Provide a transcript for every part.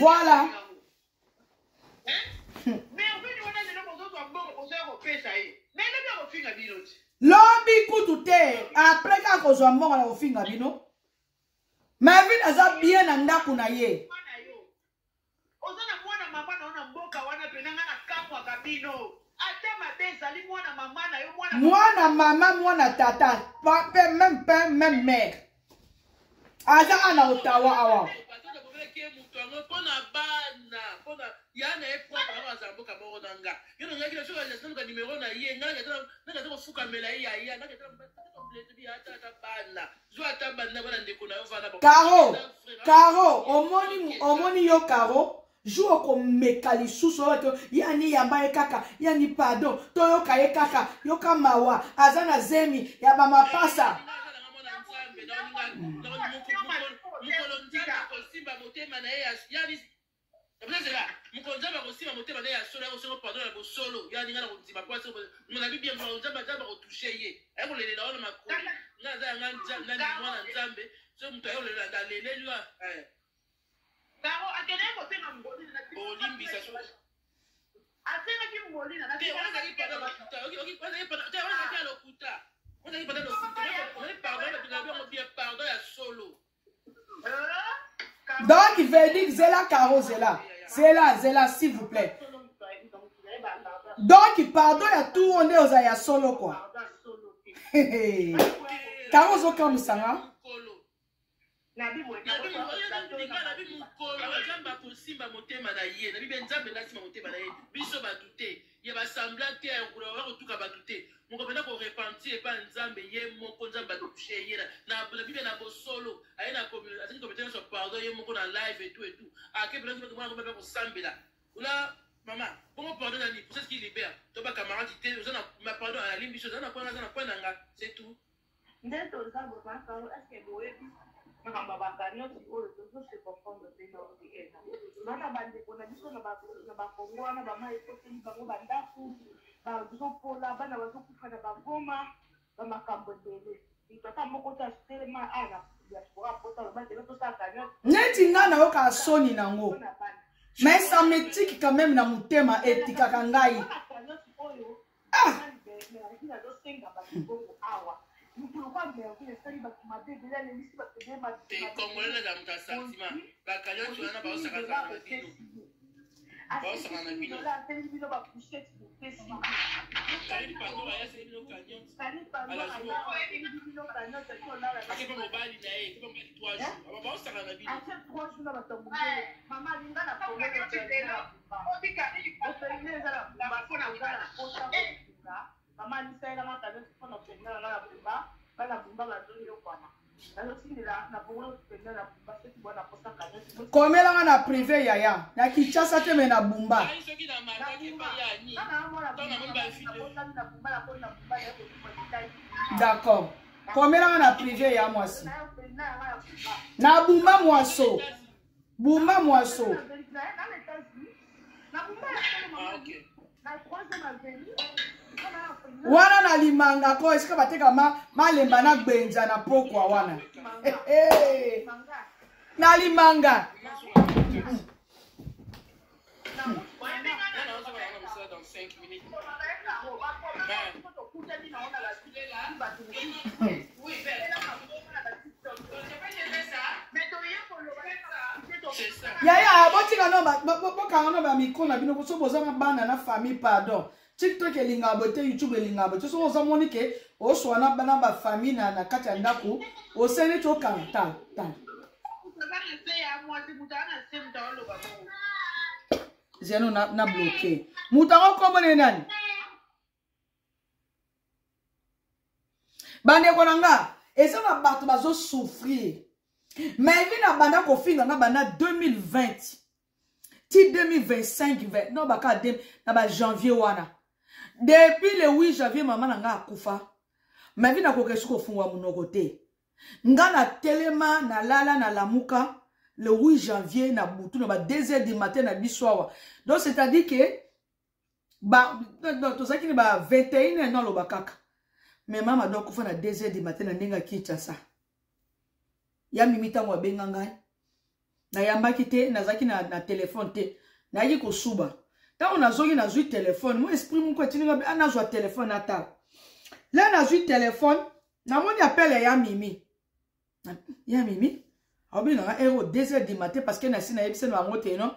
Voilà. Lobby kutute après ka kozwa mbongo na ofinga bino. Ma vie naza bien na ndaku na ye. Ozana mwana mama naona mboka wana penanga na kamwa kabino. Ate mabeza li mwana mama na yo mwana mama mwana tata même mère. Aza ana Ottawa awa. Yana propre na zamboka moko nanga. Yo nga kila chose ya sanga numéro na ye nga nga to fuka mela ya nga to complete bi ata bana. Zo ata bana bana ndeko na yo vana ba. Caro, omoni yo Caro. Joue comme mekali suso to yani yamba kaka yani pardon to yo kaye kaka yo kamawa azana zemi ya mama pasa. Mukonzaba kosima motema na ya solo ko pardon na bosolo ya ninga na konzima kwa so mona bibi ya mukonzaba nzamba ko toucher ye ay ko lelela ona makoli ngaza nganja nani mwana nzambe so mtu ayo lelela ndalele liwa Caro akene ko tena mboli na olimbi sa so atena ki mboli na te wana ki pada lokuta oki wana ki pada te wana ki lokuta wana ki pada lokuta wana pardon na binabi mo bien pardon ya solo Donc il veut dire Zela Caro Zela. Zela s'il vous plaît. Donc pardon ya tout on est aux aya solo quoi. Caro zo comme ça hein. Nabi mukolo nzamba kosimba motema na ye nabi benzambe lasima motema na ye biso batute ye basemblant te yakula wa kotuka batute moko pena ko repentir pa nzambe ye moko nzamba toucher ye na bible na bosolo aye na communauté atini compétence sur pardon ye moko na live et tout ake pena ko mwana ko sambela ula mama comment pardon na ni pour ce qui libère to ba camarade te ozana ma pardon à la limite chose na kwa nanga c'est tout ndeto nzambo kwa Caro est-ce que boye makamba bakanyoti oyo tozose comprendre pena okiena mana bandeko na biso na bakongo wana bama ekoteli bango bandaku bazopola bana bazokufa na bagoma bamakambo ebele itata moko ta telema ana diaspora pota lobate tosala kanyoti Neti nga na yoka soni nango. Mais ça me tique quand même na mutema etika kangai. Ah! Komela na privé yaya na Kinshasa te me na bumba. D'accord. Komela na privé ya mwasi. Na bumba mwaso. Bumba mwaso. Wana na limanga ko eska bateka malemba na gbenza na pokwa wana. Na limanga. Yaya, botika no ba mikona bino so bozanga bana na famille pardon. TikTok elinga bote YouTube elinga bote so oza monike o so na bana ba famille na kati ya ndako o sene to kanta. Zeno na bloqué. Mutako komo ne nani? Bande konanga, eza na bato bazo souffrir. Mais vi na banda ko finga na banda 2020. Ti 2025 non baka dem na ba janvier wana. Depuis le 8 janvier maman na nga akufa. Mais vi na ko kesu ko funwa munoko te. Nga na telema na lala na lamuka le 8 janvier na butu na ba 2h du matin na biswawa. Donc c'est-à-dire que ba to sakini ba 21 non lo bakaka. Mais maman donc kufa na 2h du matin na ndinga Kinshasa. Ya mimita mwa benga ngai. Na yambaki te, nazaki na téléphone te. Na yaki ko suba. Tant on a zogi na zui téléphone, mon esprit mon quoi tini ngabi ana zwa téléphone ata. Là na zui téléphone, na moni appelle ya Mimi. Ya Mimi. Obi na héros 2h du matin parce que na sina yebise no ngote non.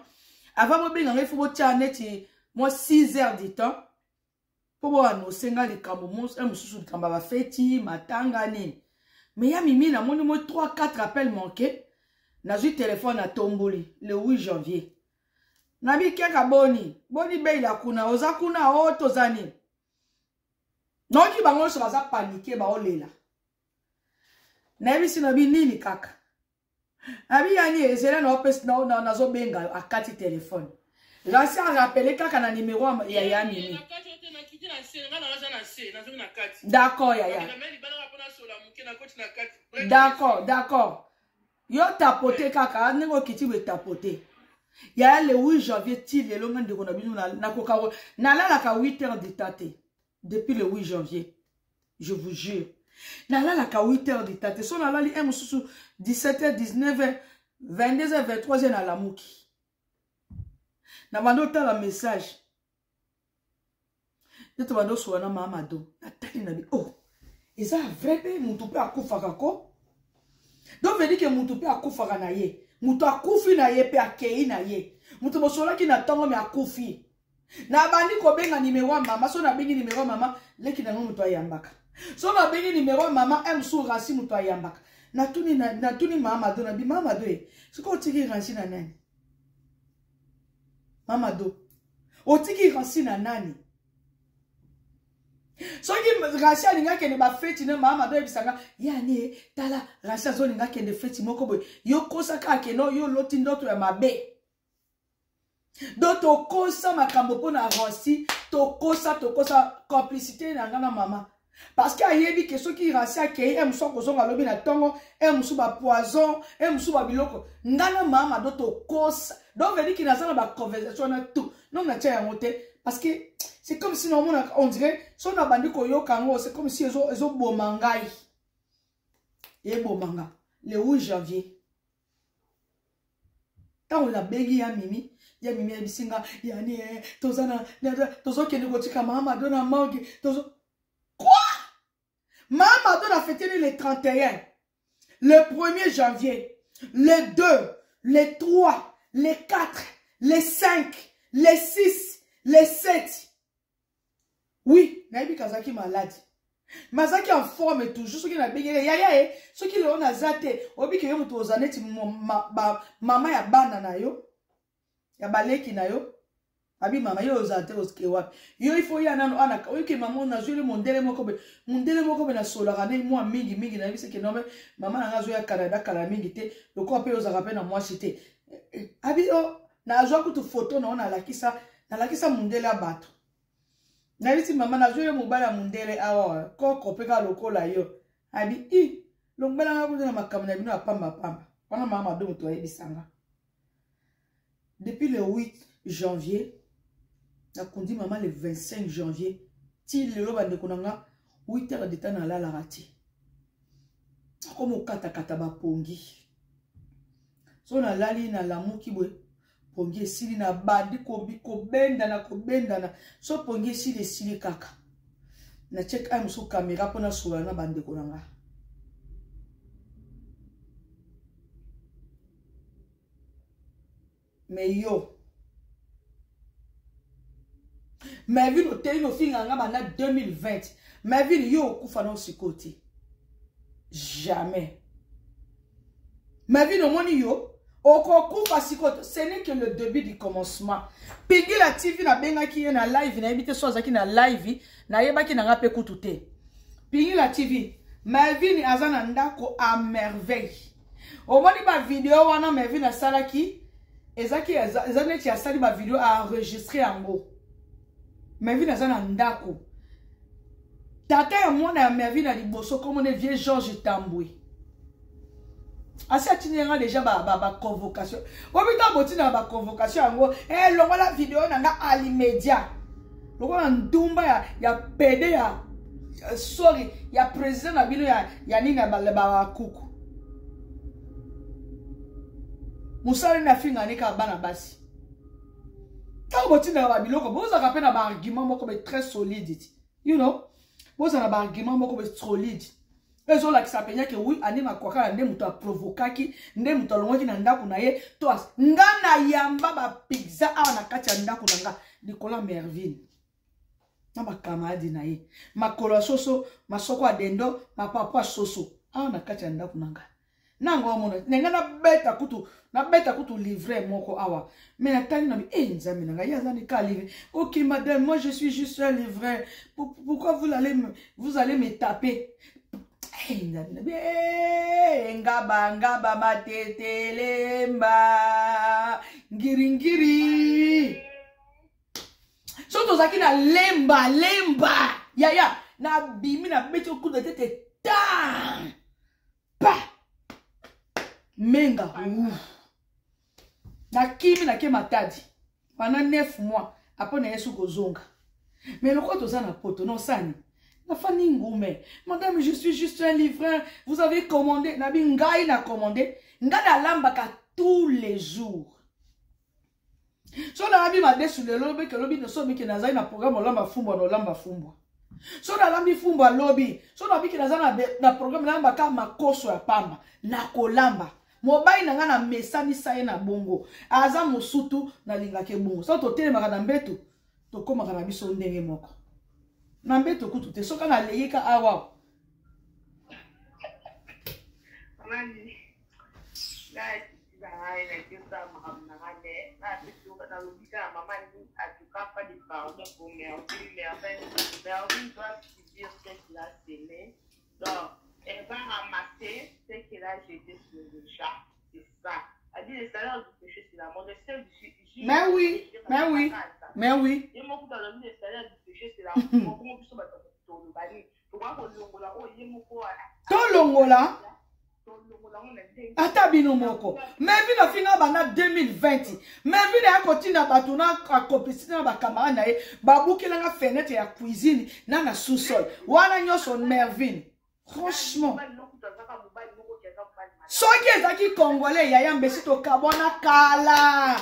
Avant mo binga il faut bo tia neti moi 6h du temps. Pour bo annoncer nga likambo mo mususu likamba ba feti matanga nini. Mais ya Mimi na moni mo 3-4 appels manqués. Na zui téléphone à Tomboli le 8 janvier. Nabi keka boni be la kuna oza kuna o tozani. Noki bango so baza paniquer ba olela. Nabi sinabi nini kaka. Abi yani ezela na opes na zo benga akati téléphone. Rasi a rappelé kaka na numéro ya Mimi. D'accord ya. D'accord. Yo tapote kaka nengo kiti we tapote. Ya le 8 janvier ti le longa de kona binu na kokaro na la ka 8h de tate depuis le 8 janvier. Je vous jure. Na la ka 8h de tate so na la li mususu 17h 19h 22h 23h na la muki. Na bando ta la message. Neto bando so na mama do. Na tali na bi oh. Eza vrai be mutu pe akufaka ko. Donc veut dire que mutu pe akufaka na ye. Mutu akufi na ye pe akei na ye. Mutu bosola ki na tongo me akufi. Na bandi ko benga numéro mama so na bengi numéro mama leki na mutu ayambaka. So na bengi numéro mama emsu rasi mutu ayambaka. Na tuni mama do na bi mama do e. Siko tiki rasi na nani? Mama do. O tiki rasi na nani? So ki rasi alinga kende ba feti ne mama do e bisanga yani tala rasi zo linga kende feti moko boy yo kosa ka keno yo loti ndoto ya mabe do to kosa makambo pona rasi to kosa complicité na ngana mama parce que ayebi ke so ki rasi akei emso ko zonga lobi na tongo emso ba poison emso ba biloko ngana mama do to kosa donc veut dire qu'il na ça ba conversation na tout non na tia ngote parce que c'est comme si on dirait si on a bandi koyo kango c'est comme si ils ont bomangai et bomanga le 8 janvier tant on a bégi ya Mimi ya bisinga ya ni tozana tozo kende kotika mama dona morgue tozo quoi mama dona fêter le 31 le 1er janvier le 2 le 3 le 4 le 5 le 6 le 7. Oui, Naibi Kazaki malade. Mazaki en forme toujours. Ce qui n'a pas ya ce qui le on a zaté. Obi ke yo mutu ozaneti mama ya bana na yo. Ya baleki na yo. Abi mama yo ozate oske wapi. Yo il faut ya nano anaka. Oyo ke mama na jule mondele moko be na solara na moi mingi na bise ke no mama na ngazo ya Canada kala mingi te. Le ko pe ozaka pe na moi cité. Abi o na azwa kutu photo na ona lakisa mondele abato. Na biti mama na joye mobala mundele awa ko peka lokola yo abi I longbela nga kuzena makamna bino apamba wana mama do muto ayebisanga depuis le 8 janvier na kundi mama le 25 janvier ti lelo bande konanga 8h de temps na la rati comme kata ba pongi so na lali na lamuki bwe pongi sili na bandi ko benda na so pongi sili kaka na check am so camera pona sola na bande konanga mais yo ma vie no teli no finga nga bana 2020 ma vie yo kufa no sikoti jamais ma vie no moni yo ce n'est que le début du commencement. Pingi la TV na benga ki na live na ebite so zaki na live na yeba ki na ngape kutute. Pingi la TV ma vie ni azana ndako à merveille. Au moni ba vidéo wana ma vie na salaki ezaki ezane ti asali ba vidéo à enregistrer yango. Ma vie na azana ndako. Tata ya mwana ya ma vie na liboso comme on vieux Georges Tamboué. Asi atinenga déjà ba convocation. Obita botina ba convocation yango longola vidéo nanga ali media. Longola ndumba ya PD ya sorry ya président na bino ya nini ba kuku. Musali na finga nika bana basi. Quand vous tirez la biloko, vous avez appelé un argument très solide. You know? Vous avez un argument solide. Les gens qui s'appellent que oui, anima kwaka ndé muto provoquer ki, ndé muto longo ki na ndaku na ye, toi ngana yamba ba pizza a na kati ya ndaku na nga, Nicolas Merville. Na ba camarade na ye. Makolo soso, masoko adendo, ma papa soso. A na kati ya ndaku na nga. Nango amona, nenga na beta kutu livrer moko awa. Mais natali na bi nzambe na nga yazani ka livrer. OK madame, moi je suis juste un livreur. Pourquoi vous allez me taper? Ngaba matetelemba ngiringiri. Soto zaki na lemba ya na bimi na beti coup de tête ta pa menga na kimi na ke matadi pendant 9 mois après na yesu kozonga. Mais le quoi toza na poto non sani na fani ngume. Madame, je suis juste un livreur. Vous avez commandé. Nabi ngai na commandé. Nga na lambaka tous les jours. So na nabi made sur le lobby que lobby ne so mi ki nazai na programme lamba fumbo no lamba fumbo. So na lambi fumbo lobby. So na bi ki nazai na programme lamba ka makoso ya pamba na kolamba. Mobile na nga na mesani saye na bongo. Aza mosutu na lingake bongo. So to tele maka na mbetu. To koma kana biso ndenge moko. Nambeto kutu te soka na leyeka awa. Mani. Guys, na kisa mahamnagane. Na bitu na lubika mama ni atukapa di pardon pour Merville doit subir ce qu'il a semé. Donc, elle va ramasser ce qu'elle a jeté sur le chat. C'est ça. Elle dit le salaire du péché, c'est la mort. Mais oui. Et moi, quand on dit le salaire du péché, c'est la mort. Comment tu Tolongola ata bino moko mais vino finga bana 2020 mais vino ya kotina batuna akopisi na bakamara na ye babukela nga fenêtre ya cuisine na sous-sol wana nyoso Merville franchement soki ezaki congolais yaya mbesi to kabona kala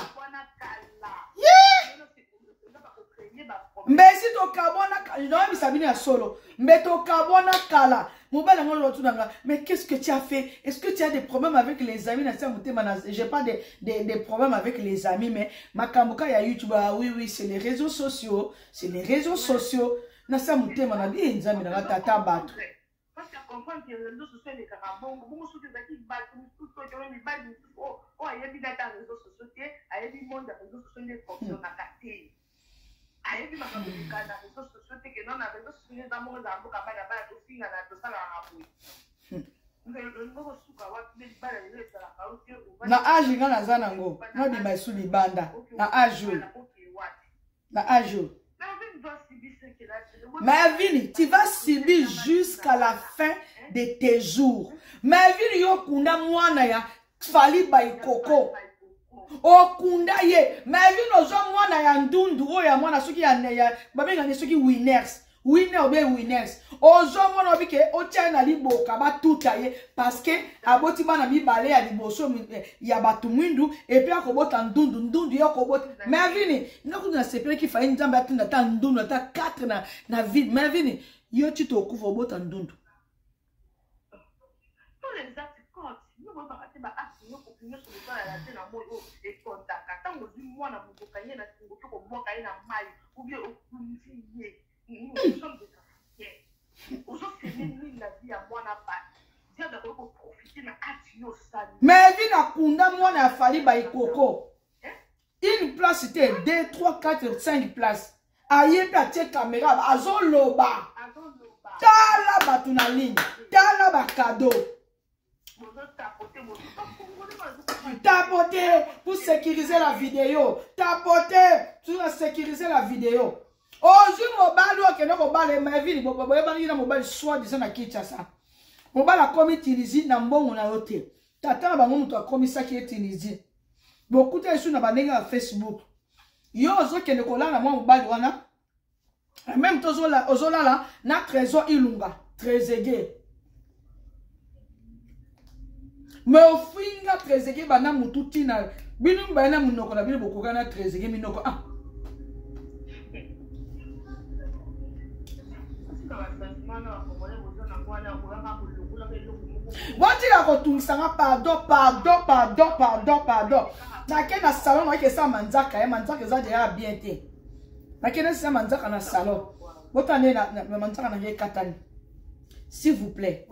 mbesi to kabona kala bisabini ya solo mbeto kabona kala mobile ngolo lotunanga. Mais qu'est-ce que tu as fait? Est-ce que tu as des problèmes avec les amis? J'ai pas des problèmes avec les amis, mais ma kamuka ya YouTube, oui, c'est les réseaux sociaux. C'est les réseaux sociaux. Nasa mute manabi nzami na tata batu. Parce que comprendre que les réseaux sociaux les carabons, beaucoup de choses qui battent tout le temps, ils battent oh, il y a des réseaux sociaux, il y a des mondes de réseaux sociaux qui fonctionnent à côté. Aye bi makabuka na réseaux sociaux te que non na réseaux sociaux les amours za mboka bana bana to finga na to sala rapu. Na âge nga na zana ngo na bi mai suli banda na âge Merville, tu vas subir jusqu'à la fin de tes jours. Merville yo kunda mwana ya fali bai koko. Okunda ye Merville ozo mwana ya ndundu oya mwana suki ya babenga ne suki winners winners ozo mwana obike otia na liboka ba tuta ye parce que aboti bana mibale ya liboso ya batu mwindu et puis akobota ndundu yakobota Merville nakuna sepele ki fa nzamba atunda ta ndundu ta 4 na vide Merville yo ti to kufa obota ndundu Merville a kunda mwana ya fali ba ikoko. Une place c'était 2, 3, 4, 5 places. Aye pe atie caméra azo loba. Tala batu na ligne. Tala ba cadeau. Tapoter pour sécuriser la vidéo. Tapoter pour sécuriser la vidéo. Aujourd'hui, mobile ou que nous mobile Merville, mobile mobile soit disant na Kinshasa. Mobile a commis Tunisie na mbongo na yote. Tata na bango muto a commis ça qui est Tunisie. Beaucoup de choses na banenga à Facebook. Yo ozo ke nekola na mobile wana. Même tozola ozola la na trésor ilunga, trésor Mais au finga tréseke bana mututi na binu bana munoko na binu bokoka na tréseke minoko ah. Wati la kotumisanga pardon. Na ke na salon na ke sa manzaka eza déjà bien te. Na ke na sa manzaka na salon. Botane na manzaka na ye katani. S'il vous plaît.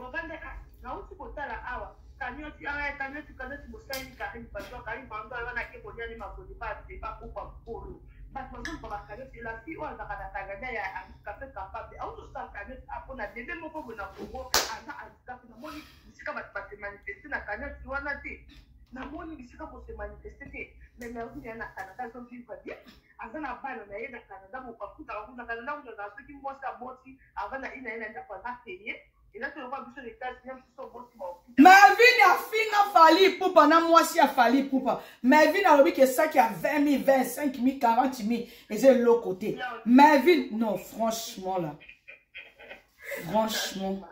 Melvin a fini Fally Ipupa na moi si a Fally Ipupa. Melvin a dit que ça qui a 20 000, 25 000, 40 000 et c'est l'autre côté. Melvin, non, franchement là. Franchement.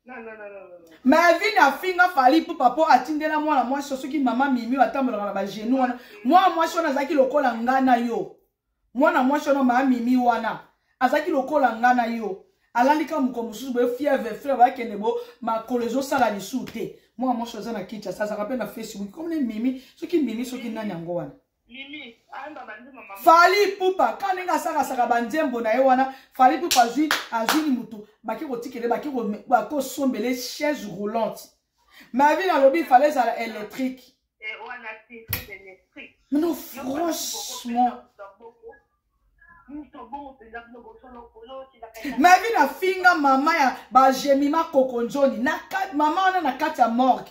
Non. Melvin a fini Fally Ipupa pour atteindre la moi sur ce qui maman mimi attendre dans la genou. Moi je suis zaki lokola ngana yo. Moi je suis maman mimi wana. Azaki lokola ngana yo. Alalika mukomusu be fièvre frère ba kenebo ma kolezo sala li soute moi je suis na kitcha ça rappelle na Facebook comme les mimi ceux qui mimi ceux qui nanya ngo wana mimi anda banze mama Fally Ipupa kaninga saka banzembo na ye wana Fally Ipupa azuni mutu baki kotikele baki ko sombele chaise roulante ma vie na lobby fallait ça électrique et wana c'est électrique mais non franchement ma vie na finga mama ya ba jemima kokonjoni na kat mama ona na kati ya morgue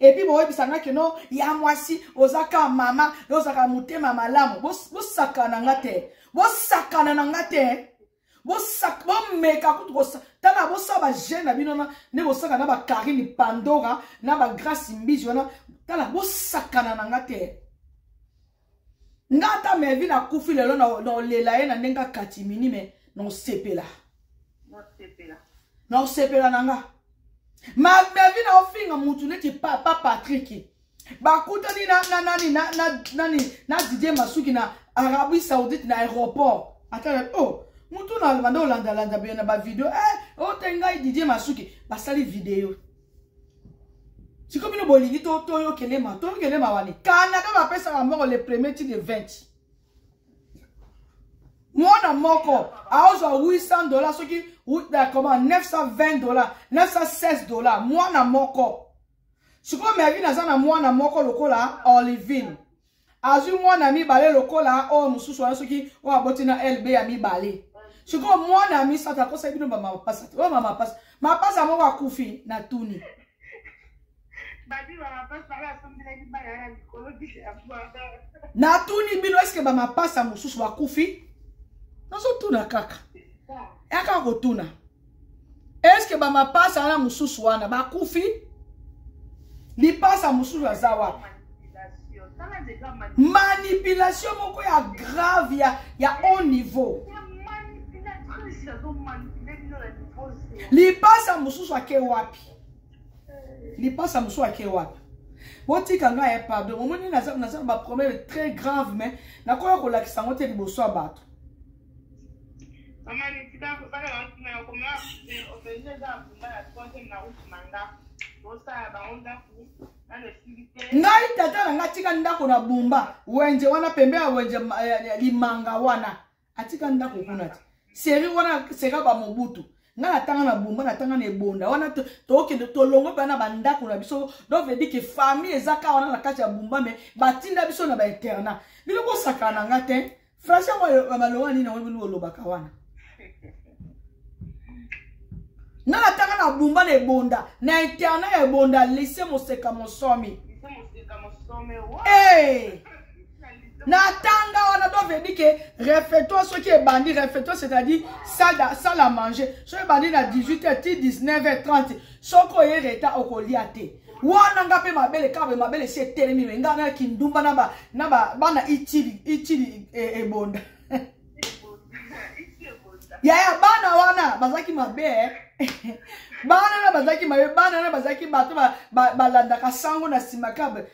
et puis boye bisanga que non ya mwasi ozaka mama ozaka mutema malamu bo sakana ngate bo meka kutu tala bo sa ba jeune na bino na ne bo saka na ba Karine Pandora na ba Grace Mbizi wana tala bo sakana ngate ngata mevi na kufi lelo na lela ye na ndenga katimini me no sepela nanga ma mevi na ofinga mutu neti papa Patrick bakuta ni na Didier Masuki na Arabie Saoudite na aéroport atala oh mutu na banda olanda bien na ba video o tenga Didier Masuki basali video si comme nous bolini to kelema wani Canada va pesa la mort le premier titre de 20 mwana moko aozo $800 ce qui comment $920 $916 mwana moko si comme Melvin na mwana moko lokola Olivine azu mwana mi balé lokola o mususu wana ce qui o aboti na LB ya mi balé si comme mwana mi sata ko sebino ba mama pasa o mama pasa mo wa kufi na tuni na tuni bino eske ba mapasa mususu bakufi nazo tuna kaka aka ko tuna eske ba mapasa na mususu wana bakufi li pasa mususu azawa manipulation moko ya grave ya haut niveau li pasa mususu ake wapi li passe à monsieur akewapi boti kanga ya pardon omoni na ba problème très grave mais na koya ko lakisa ngote liboso abato mama ni tika ko bala na ko ma ofense za mbaya twante na usimanga bosa ba onda ku na le sivite ngai tata nga tika ndako na bumba wenje wana pembe ya wenje limanga wana atika ndako kuna ti seri wana sera ba mobutu nga natanga na bumba natanga na ebonda wana toke tolongo bana bandako na biso donc veut dire que famille ezaka wana na kati ya bumba mais batinda biso na ba internat bino ko sakana ngate franchement moi malowani na wenu olobaka wana nga natanga na bumba na ebonda na internat ya ebonda lycée Moseka Mosomi Natanga on a donc dit que refais-toi ce qui est bandit, refais-toi c'est-à-dire salle à manger. Ce qui est bandit à 18h, 19h30. Ce qui est reta au coliate. Wana ngape mabele kabe mabele c'est telemi ngana kindumba bana itili ebonda. Yaya bana wana bazaki mabe. Bana na bazaki mabe, bana na bazaki bato balanda kasango na simakabe.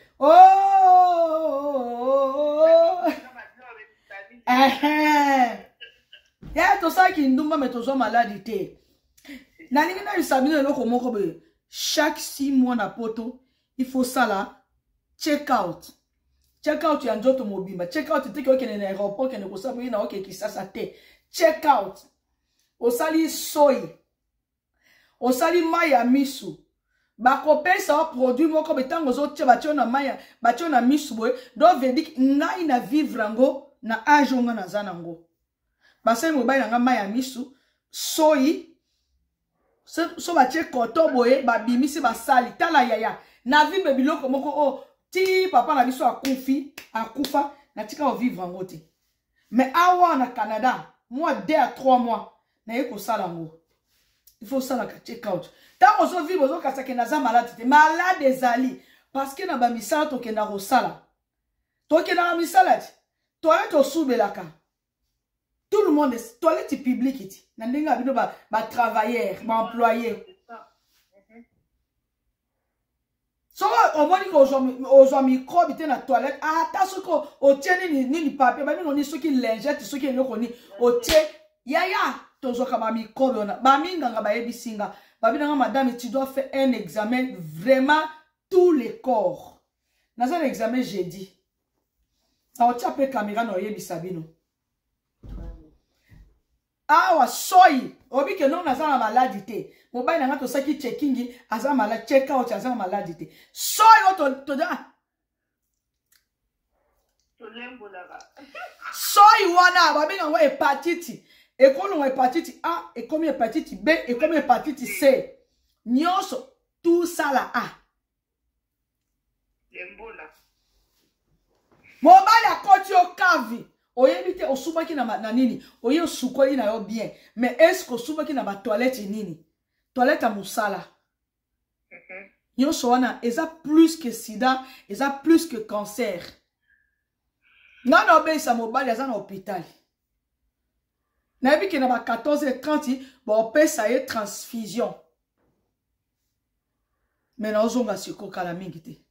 Ya to sa ki ndumba me to zo maladi te. Na ningi na Sabino loko moko be. Chaque 6 mois na poto, il faut ça là. Check out. Check out ya njoto mobimba. Check out te ko kene na aéroport kene ko sabu na oke ki sasa te. Check out. Osali soy. Osali maya misu. Bakopesa o produit moko betango zo tche batyo na maya, batyo na misu boy. Do vedik ngai na vivre ngo na age nga na zanango. Basai mobile nga maya misu, soy. So batye koto boye, babimisi basali tala yaya. Na vi bebiloko moko o ti papa na biso akufa na tika o vivre ngo te. Mais awa na Canada, moi 2 à 3 mois na yeko sala ngo. Il faut ça la check out. Tant on se vit bozo kasake na za malade te malade ezali parce que na ba misala to kenda ro sala. To kenda na misala ti. Toilette au soubelaka. Tout le monde est toilette publique ti. Na ndenga bino ba travailleur, ba employé. So on moni ko ozo microbe te na toilette. Ah ta soko o tieni ni papier ba ni soki lingette soki eloko ni o tie yaya tozo kama microbe ona. Ba minga nga ba yebisinga. Ba binanga madame tu dois faire un examen vraiment tous les corps. Dans un examen j'ai dit. Ça tu appelle caméra no yebisabino. Ah wa soy obi ke non naza na maladie te. Mobile nanga to saki checking aza malade check out aza maladie te. Soy o to da. To lembolaka. Soy wana ba binga wa hepatite. Et quand on a hépatite A, et comme hépatite B, et comme hépatite C, nyonso tout ça là A. Lembola. Mobile a koti o kavi. Oyebite osubaki na nini. Oye osukoli na yo bien. Mais est-ce que osubaki na ba toilette nini? Toilette a musala. Nyonso wana eza plus que sida, eza plus que cancer. Nana obesa mobile eza na hôpital. Na yebi ke na ba 14h30 bon pesa ye transfusion. Mais na ozonga siko kala mingi te.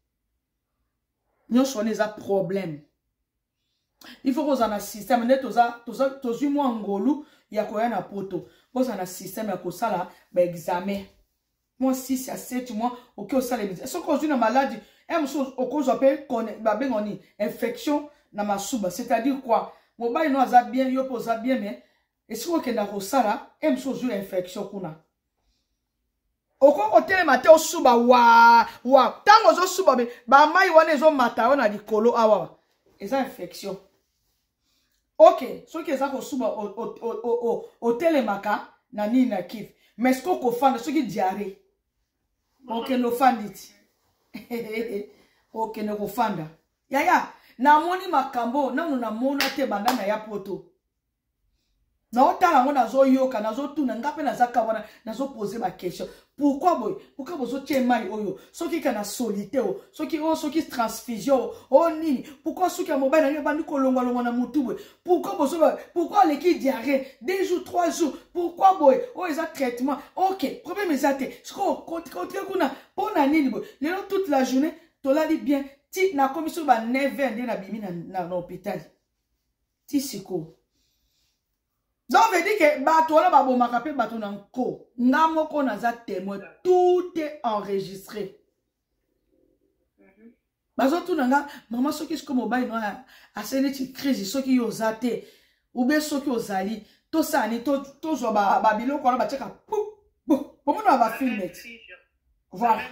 Nyonso wana eza problème. Il faut qu'on ait un système. Tozu moi ngolu ya koya na poto. Qu'on ait un système ya ko sala ba examen. Moi 6 à 7 mois OK au sala les. So ko une maladie, em so ko appelle ba bengoni infection na masuba. C'est-à-dire quoi? Mobile no aza bien yo posa bien mais est-ce que na ko sala em so une infection kuna. Oko hôtel matin au suba wa tango zo suba ba mai wana zo mata wana likolo awa. Eza infection. Ok, ce qui est ça qu'on souba au télémaka, na ni na kif. Mais ce qu'on fait, ce qui est diarrhée. Ok, no fandit. Ok, no fanda. Yaya, na moni makambo, na mona mona te banda na ya poto. Na otala ngona zo yoka, na zo tuna ngape na zaka wana, na zo poser ma question. Pourquoi boy? Pourquoi bozo tchemai oyo? Soki kana solité o, soki transfusion o nini? Pourquoi soki mobile na bandi ko longa na mutu boy? Pourquoi l'équipe diarrhée 2 jours 3 jours? Pourquoi boy? Oh ils a traitement. OK, problème exact. Sko contre kuna pona nini boy? Lelo toute la journée, to la li bien. Ti na commission ba 9h na bimi na hôpital. Ti siko. Donc, on veut dire que bateau là, babo makape bateau nanko. Namoko naza témoin. Tout est enregistré. Bazo tout nanga, maman soki sko mobile no a seneti crise soki yo zate. Ou bien soki ozali. To sani to zo ba bilo ko ba cheka pou. Comment on va filmer? Voilà.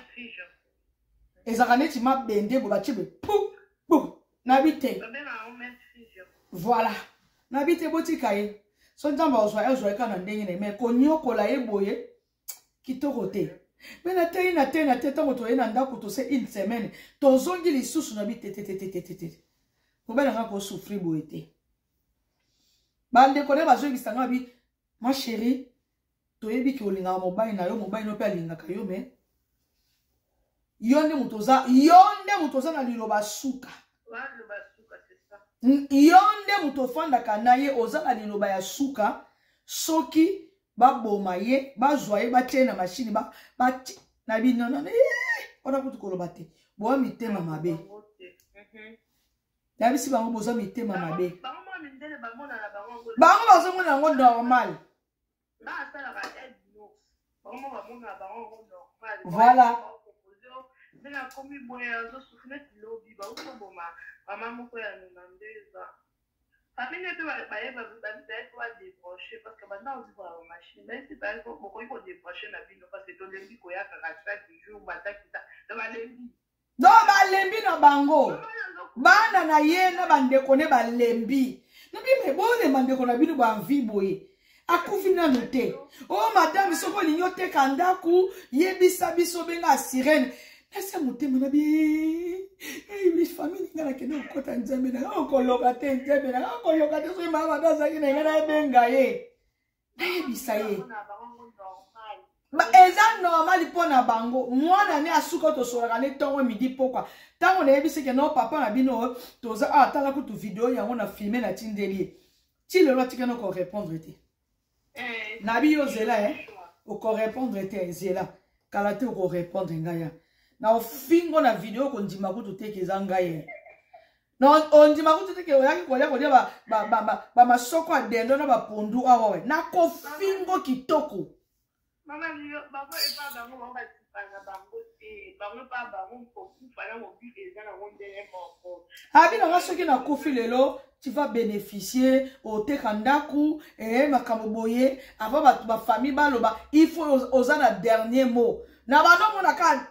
Et zaraneti ma bende bo ba chebe pou. Nabite. Voilà. Nabite botikaye. So njamba ozwa eka na ndenge mais konyoko la eboye kitorote. Mais na te tango to ena ndako to se une semaine. To zongi lisusu na bi tete. Ko bana nga ko souffrir boete. Bande ko ne bazo bisanga bi ma chérie to yebi ki olinga mobile na yo mobile no pe alinga kayo mais yonde mutoza na liloba suka. Yonde mutofanda kanaye ozala liloba ya suka soki baboma ye bazwa ye batie na machine na bino non ona kutu koloba te bo mitema mabe na bisi bango bozo mitema mabe bango bazomona yango normal voilà famille peut débrancher parce que maintenant on dit la machine mais c'est pas pourquoi il faut débrancher la bino parce que ton lembi koya kaka chaque jour batakita dans la lembi non ba lembi na bango bana na ye na bandeko ne ba lembi nabi me bone bandeko na bino ba envie boye akufi na note oh madame soko linyote kandaku yebisa biso benga sirène nasa motema na bi famille ngana kena okota nzambe na okoloka te nzambe na okoloka te so mama dazaki na ngana benga ye bisa ye ba eza normal pona bango mwana ne asuka to sola ne tongo midi pokwa tango na yebise ke no papa na bino toza atala ku tu video yango na filmer na tindeli ti le loti keno ko répondre te na bi yo zela o ko répondre te zela kala te ko répondre ngaya na ofingo na video ko ndima kutu teke zanga ye na ondima kutu teke oyaki kolia kolia ba masoko adendo na ba pondu awe na ko fingo kitoko mama yo baba e pa bango ba tsipana bango te bango pa bango ko fala mo bi eza na wondele moko abi na soki na kofi lelo tu vas bénéficier au tekandaku et makambo boye avant ba famille baloba il faut oza na dernier mot na bano mona ka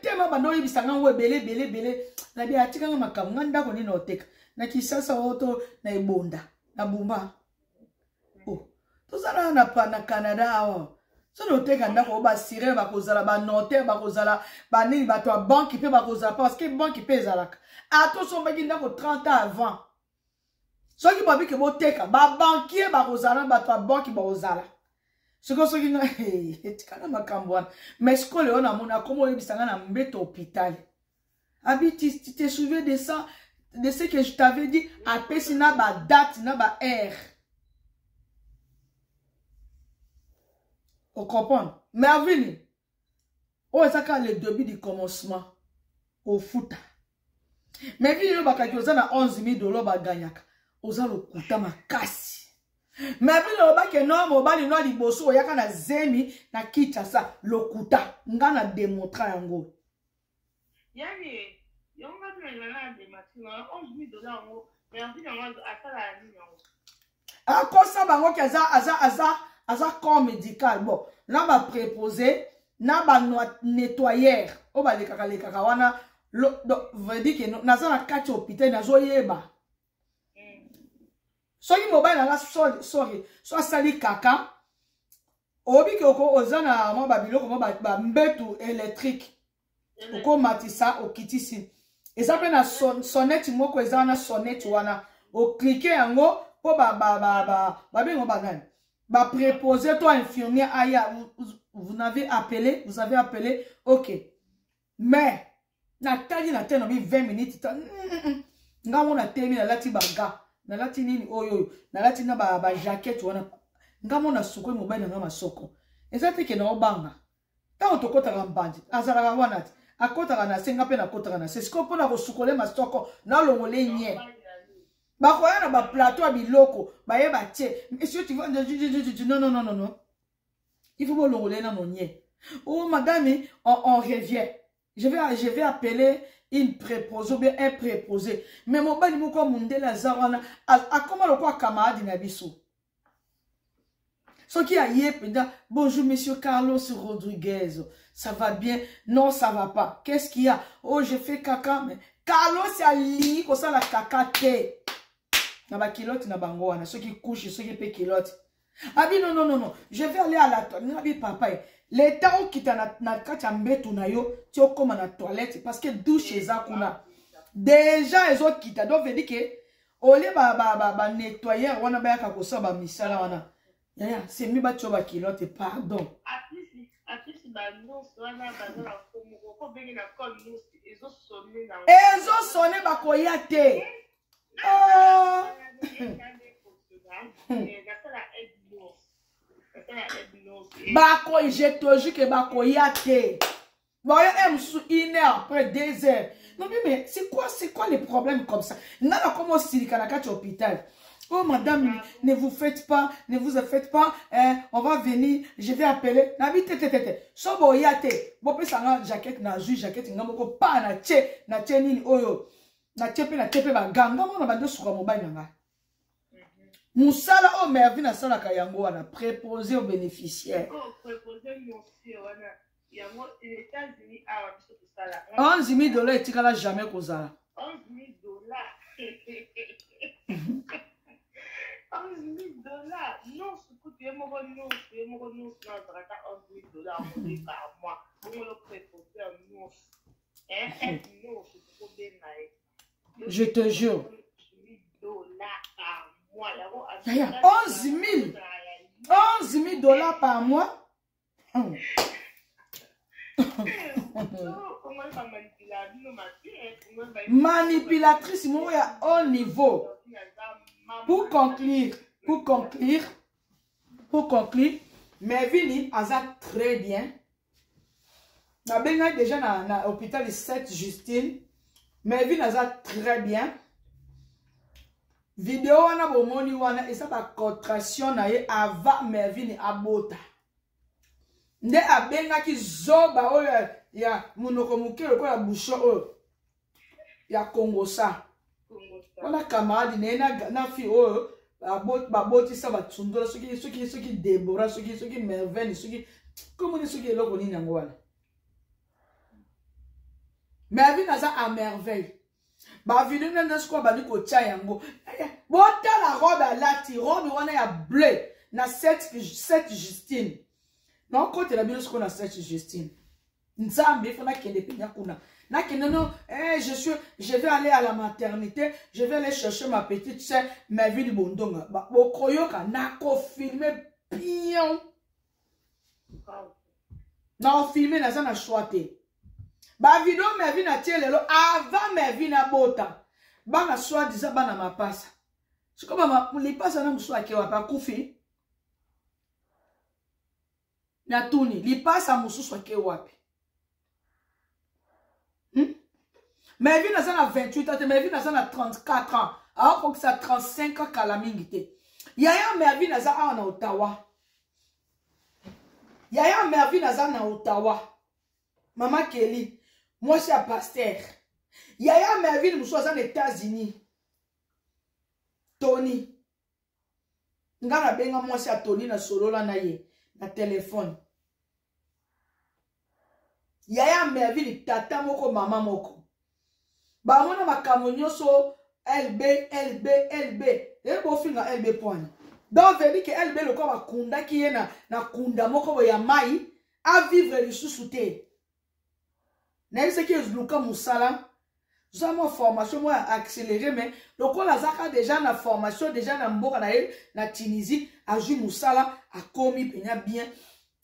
tema bando yibisanga ngwe bele na bi atika nga makambo nganda ko ni na oteka na kisasa oto na ibonda na bumba oh tozala na pa na Canada awa so no teka ndako ba siré ba kozala ba notaire ba kozala ba nini ba to banque pe ba kozala parce que banque pe zalaka attention ba ginda ko 30 ans avant so ki babi ke boteka ba banquier ba kozala ba to banque ba kozala ce que so ki na etikana makambo mais ce que le on a mona comme ebisanga na mbeto hôpital abi tu te souviens de ça de ce que je t'avais dit après sina ba date na ba heure. Vous comprenez? Mais avini, oh ça quand le début du commencement au foot. Mais vini le bakaki ozana 11 000 $ ba gagnaka. Oza lo kuta makasi. Mais vini le bakaki no mobali no liboso oyaka na zemi na kitasa lo kuta. Ngana démontrer yango. Yani, yonga tuna de matina 11 000 $. Mais en vini yango asala ni yango. Akosa bango ki aza corps médical. Bon, là va préposer, na ba nettoyeur. O ba lekaka wana veut dire que naza na kati hôpital na zo yeba. So yi mobile na sorry, so sali kaka. Obi ke oko ozana mo ba biloko mo ba mbetu électrique. Oko matisa okitisi. Eza pe na sonnette moko eza na sonnette wana. O cliquer yango po ba bengo ba nani. Bah préposé toi infirmière aya vous avez appelé ok mais na tali na teno bi 20 minutes nga mona temi na lati banga na lati nini oyo na lati na ba jacket wana nga mona suko mobile na masoko ezate ke na obanga ta otokota ka mbandi azala ka wana akota na senga pe na kota na sesiko pona ko sukole masoko na longole nye. Bah quoi na ba plateau à biloko ba ye ba tie monsieur tu vas non il faut pas l'enrouler dans mon nier. Oh madame on revient je vais appeler une préposée ou bien un préposé mais mon bali moko munde la zawana a comment le quoi camarade na biso ce qui a yé bonjour monsieur Carlos Rodriguez ça va bien non ça va pas qu'est-ce qu'il y a oh je fais caca mais Carlos a li ko ça la caca te na ba kilote na bango wana ceux qui couchent ceux qui pe kilote abi non je vais aller à la toilette na bi papa l'état où kita na kati mbetu na yo ti okoma na toilette parce que douche eza kuna déjà ezo kita donc veut dire que ole ba nettoyer wana ba yaka ko sa ba misala wana ya c'est mi ba tio ba kilote pardon Après ba non wana ba na ko bengi na call nous ezo sonner ba koya te. Oh. Bako, je te jure que Bako yate. Voyez, une heure après 2 heures. Non, mais c'est quoi les problèmes comme ça? N'a pas comme au Silikanaka hôpital. Oh madame, ne vous faites pas, ne vous faites pas, on va venir, je vais appeler. Nabi tete. So bo yate, bo pe sanga jacket na ju jacket ngamoko pa na che nini oyo. Na tepe ba ganga mo na bando suka mobile nga. Musala o mervi na sala ka yango wana préposé aux bénéficiaires. Oh, préposé monsieur wana. Yango les États-Unis a biso to sala. $11,000 etikala jamais kozala. $11,000. $11,000. Non, ce que tu es mon non, tu es mon non, tu as $11,000 par mois. Pour le préposer un non. Non, c'est trop bien. Je te jure. $11,000 par mois. $11,000 par mois. Manipulatrice, moi, à haut niveau. Pour conclure, Mervini a très bien. Na benga déjà na l'hôpital de Sainte-Justine. Mervini a très bien. Vidéo wana bomoni wana esa ba contraction na ye avant Mervini abota. Nde abenga ki zoba oyo ya munoko mukelo ko ya bouchon oyo ya Congo sa. Wana camarade na fi oyo babotisa batundola soki Deborah soki Merveille soki komoni soki eloko nini yango wana. Merveille naza à merveille. Ba video na sko ba liko tia yango. Bota la robe alati robe wana ya bleu na cette Justine. Non côté la bino sko na cette Justine. Nzambe fona kende penya kuna. Na kende no je vais aller à la maternité, je vais aller chercher ma petite sœur Merveille Bondonga. Ba okoyoka na ko filmer pion. Na filmer na za na choite. Ba video Merveille na tielelo avant Merveille na bota. Ba na soi disant ba na mapasa. C'est comme ma lipasa na muso akewa pa kufi. Na tuni lipasa muso akewa wapi. Merveille na za na 28 ans, Merveille na za na 34 ans. Alors que ça 35 ans kalamingite. Yaya Merveille na za na Ottawa. Yaya Merveille na za na Ottawa. Maman Kelly, moi c'est un pasteur. Yaya Merveille muso za na États-Unis. Tony. Ngana benga moi c'est Tony na solola na ye na téléphone. Yaya Merveille tata moko mama moko. Ba mona makambo nyonso LB. E bo finga LB point. Donc veut dire que LB le ko bakunda ki ye na kunda moko bo ya mai a vivre lisusu te. Na ce que Luka Musala ça ma formation moi accéléré mais donc on a zaka déjà na formation déjà na mboka na Tunisie a ju Musala a commis bien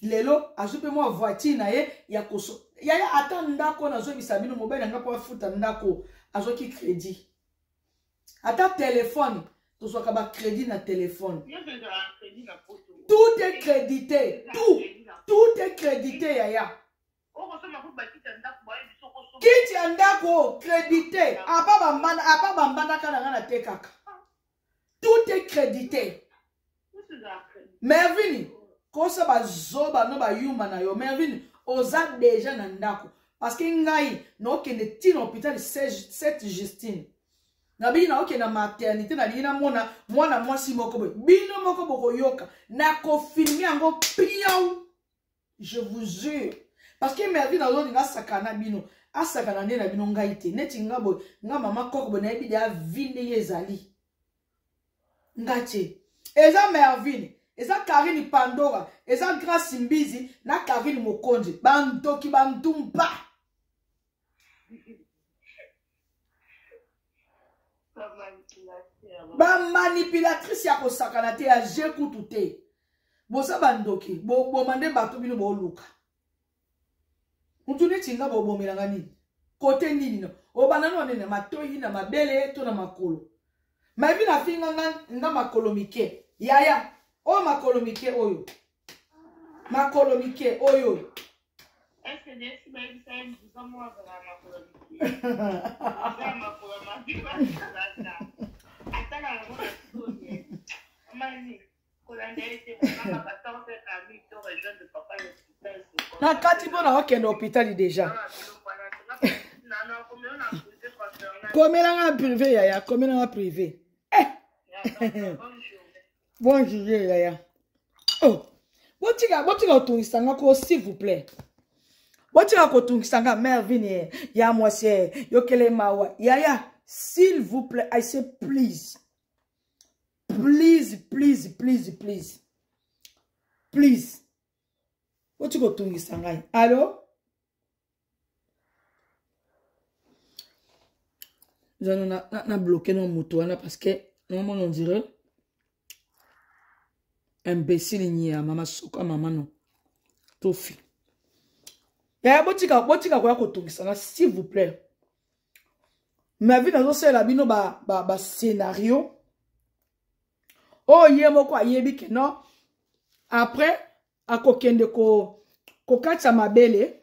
lelo a ju pe moi voiture na ye ya koso yaya atanda ko na zo bisabino mobile nga po futa ndako azoki crédit ata téléphone to so ka ba crédit na téléphone tout est crédité tout est crédité yaya kiti andako crédité apa bambanda kana na tekaka tout est crédité Mervini kosa bazoba no ba yuma na yo Mervini oza déjà na ndako parce que ngai no kende tino hôpital cette Justine na bina oke na maternité na lina mwana mwasi moko boy bino moko boko yoka na ko filmer yango pion je vous jure parce que Mervini na zo nga sakana bino asakana nde na bino ngai te neti nga boy nga mama koko bo na ebi ya vinde yezali ngate eza Mervini eza Karine Pandora eza Grace Mbizi na Karine Mokonje bandoki bandumba ba manipulatrice ya kosakana te ya jekutu te bosa bandoki bo mande bato bino bo luka mutune tinga bo bomelanga nini kote nini no obanano nene matoyi na mabele to na makolo mabi na finga nga makolo mike yaya o makolo mike oyo makolo mike oyo. Est-ce que des filles disent que moi je vais makolo mike? Attends la route Mani, na kati bona okende hôpital déjà. Combien en privé yaya, combien en privé. Bonjour yaya. Oh, botika otungisanga ko s'il vous plaît. Botika ko otungisanga Mervin ya mwase yokele mawa. Yaya, s'il vous plaît, I say please. Please, please, please, please. Please. What you go to Sangai? Allô? On a bloqué nos motos parce que normalement on dirait imbécile ni à maman soka maman non. Tofi. Ya botika kwa ko to Sangai s'il vous plaît. Ma vie dans ce la bino ba scénario. Oh, yé moko ayebi ke non. Après, a kokende ko katsa mabele.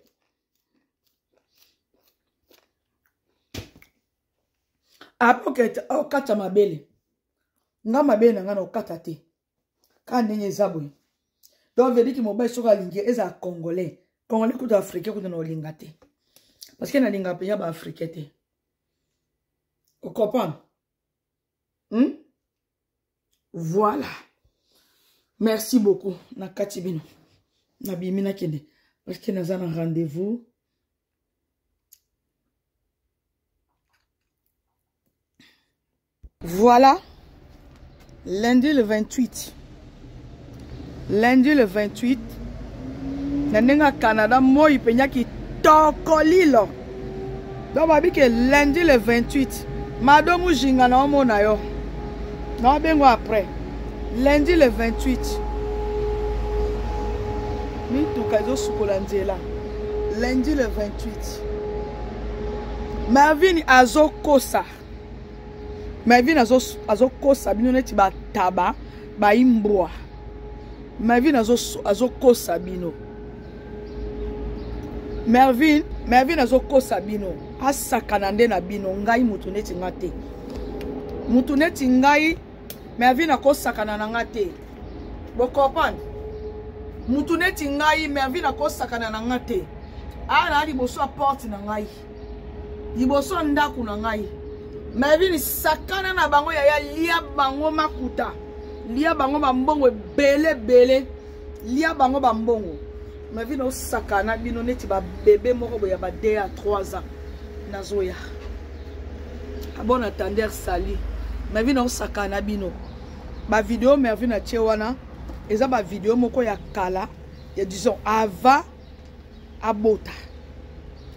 Après o katsa mabele. Nga mabele na nga na okata te. Ka ndenye zabwe. Donc veut dire que mon bail soka lingi eza congolais. Congolais kuta africain kuta na linga te. Parce que na linga pe ya ba africain te. Vous comprenez? Voilà. Merci beaucoup. Nakatibino. Nabimina kende. Parce que nous avons un rendez-vous. Voilà. Lundi le 28. Lundi le 28. Nanenga Canada moi penya ki tokolilo. Donc babi que lundi le 28. Madame Jinga na omona yo. Non, ben après. Lundi le 28. Lundi le 28. Mervin azokosa. Mervin azokosa. Bino neti ba taba. Ba imbwa. Mervin azokosa bino. Mervin azokosa bino. Asakanande na bino. Ngai mutu neti ngate. Mutu neti ngai. Mervin akosakana na ngate. Bokopan. Mutu neti ngai Mervin akosakana na ngate. Ala liboso porte na ngai. Liboso ndaku na ngai. Mervin sakana na bango ya lia bango makuta. Lia bango bambongo bele. Lia bango bambongo. Mervin osakana bino neti ba bébé moko boya ba 2 à 3 ans. Nazoya. Bon attendeur sali. Mervin osakana bino. Ba vidéo Mervin a tchewana. Eza ba vidéo moko ya kala. Ya disons ava abota.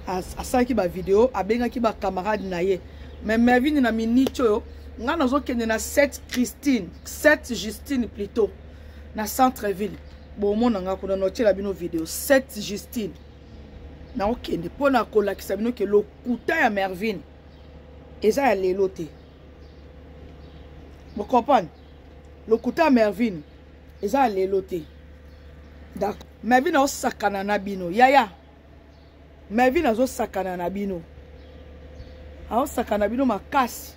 Asaki ba vidéo abenga ki ba camarade na ye. Mais Mervin na minicho yo. Nga nazo kende na 7 Justine plutôt. Na centre-ville. Bon mon nga kuna no tchela bino vidéo 7 Justine. Na okende pona kola ki sabino ke lokuta ya Mervin. Eza ya lelo te. Vous comprenez? Le kuta Mervin, ils ont les lotés. D'accord. Mervin a sakana na bino. Yaya. Mervin a sakana na bino. A sakana bino makasi.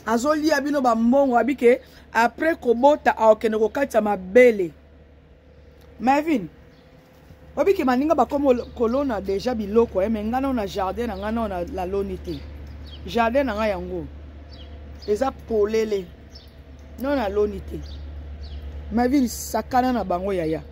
Azo lia bino ba mbongo abike après kobota a okene ko katsa mabele. Mervin. Obike maninga ba komo kolona déjà biloko e mengana na jardin na ngana na la lonité. Jardin na nga yango. Eza polele. Non na lonité. Mervin sakana na bango yaya.